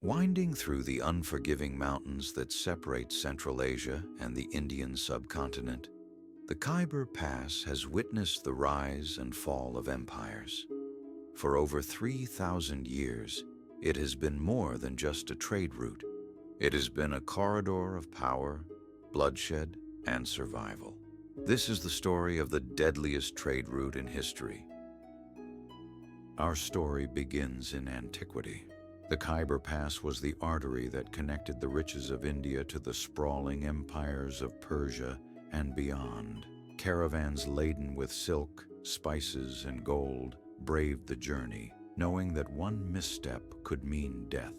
Winding through the unforgiving mountains that separate Central Asia and the Indian subcontinent, the Khyber Pass has witnessed the rise and fall of empires. For over 3,000 years, it has been more than just a trade route. It has been a corridor of power, bloodshed, and survival. This is the story of the deadliest trade route in history. Our story begins in antiquity. The Khyber Pass was the artery that connected the riches of India to the sprawling empires of Persia and beyond. Caravans laden with silk, spices, and gold braved the journey, knowing that one misstep could mean death.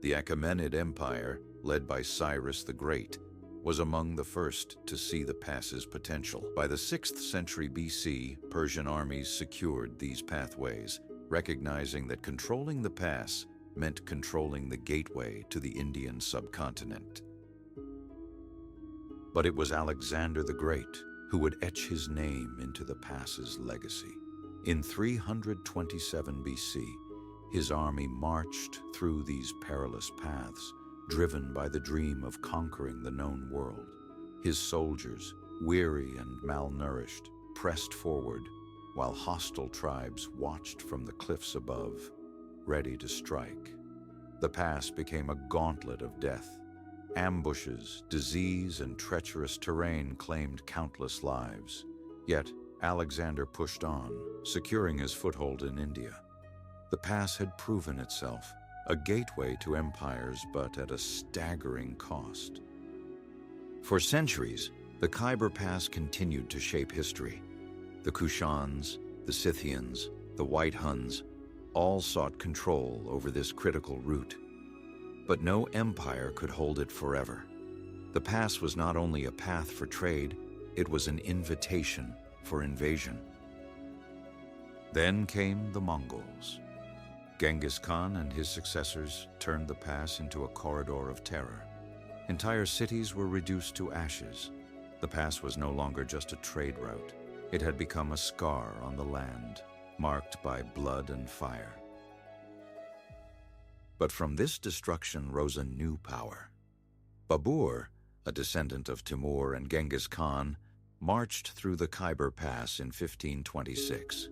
The Achaemenid Empire, led by Cyrus the Great, was among the first to see the pass's potential. By the 6th century BC, Persian armies secured these pathways, recognizing that controlling the pass meant controlling the gateway to the Indian subcontinent. But it was Alexander the Great who would etch his name into the pass's legacy. In 327 BC, his army marched through these perilous paths, driven by the dream of conquering the known world. His soldiers, weary and malnourished, pressed forward, while hostile tribes watched from the cliffs above, ready to strike. The pass became a gauntlet of death. Ambushes, disease, and treacherous terrain claimed countless lives. Yet, Alexander pushed on, securing his foothold in India. The pass had proven itself a gateway to empires, but at a staggering cost. For centuries, the Khyber Pass continued to shape history. The Kushans, the Scythians, the White Huns all sought control over this critical route. But no empire could hold it forever. The pass was not only a path for trade, it was an invitation for invasion. Then came the Mongols. Genghis Khan and his successors turned the pass into a corridor of terror. Entire cities were reduced to ashes. The pass was no longer just a trade route. It had become a scar on the land, marked by blood and fire. But from this destruction rose a new power. Babur, a descendant of Timur and Genghis Khan, marched through the Khyber Pass in 1526.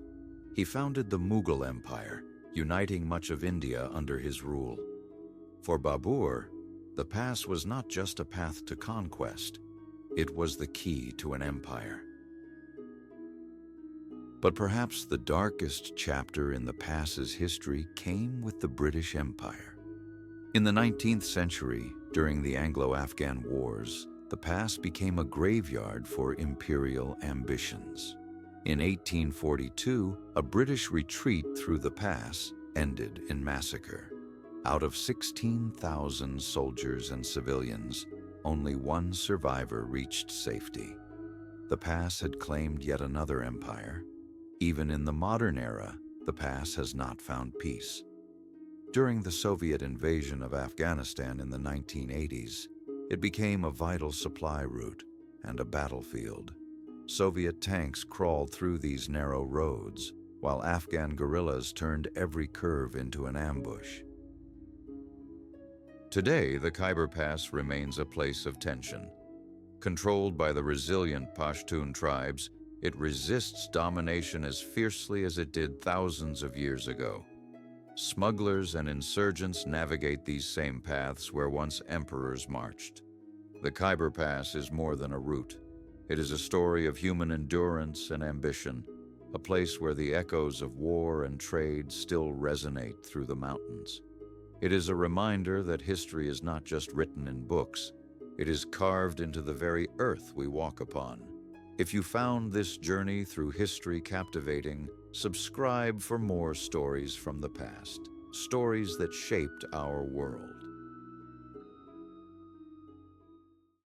He founded the Mughal Empire, uniting much of India under his rule. For Babur, the pass was not just a path to conquest, it was the key to an empire. But perhaps the darkest chapter in the pass's history came with the British Empire. In the 19th century, during the Anglo-Afghan Wars, the pass became a graveyard for imperial ambitions. In 1842, a British retreat through the pass ended in massacre. Out of 16,000 soldiers and civilians, only one survivor reached safety. The pass had claimed yet another empire. Even in the modern era, the pass has not found peace. During the Soviet invasion of Afghanistan in the 1980s, it became a vital supply route and a battlefield. Soviet tanks crawled through these narrow roads, while Afghan guerrillas turned every curve into an ambush. Today, the Khyber Pass remains a place of tension. Controlled by the resilient Pashtun tribes, it resists domination as fiercely as it did thousands of years ago. Smugglers and insurgents navigate these same paths where once emperors marched. The Khyber Pass is more than a route. It is a story of human endurance and ambition, a place where the echoes of war and trade still resonate through the mountains. It is a reminder that history is not just written in books, it is carved into the very earth we walk upon. If you found this journey through history captivating, subscribe for more stories from the past, stories that shaped our world.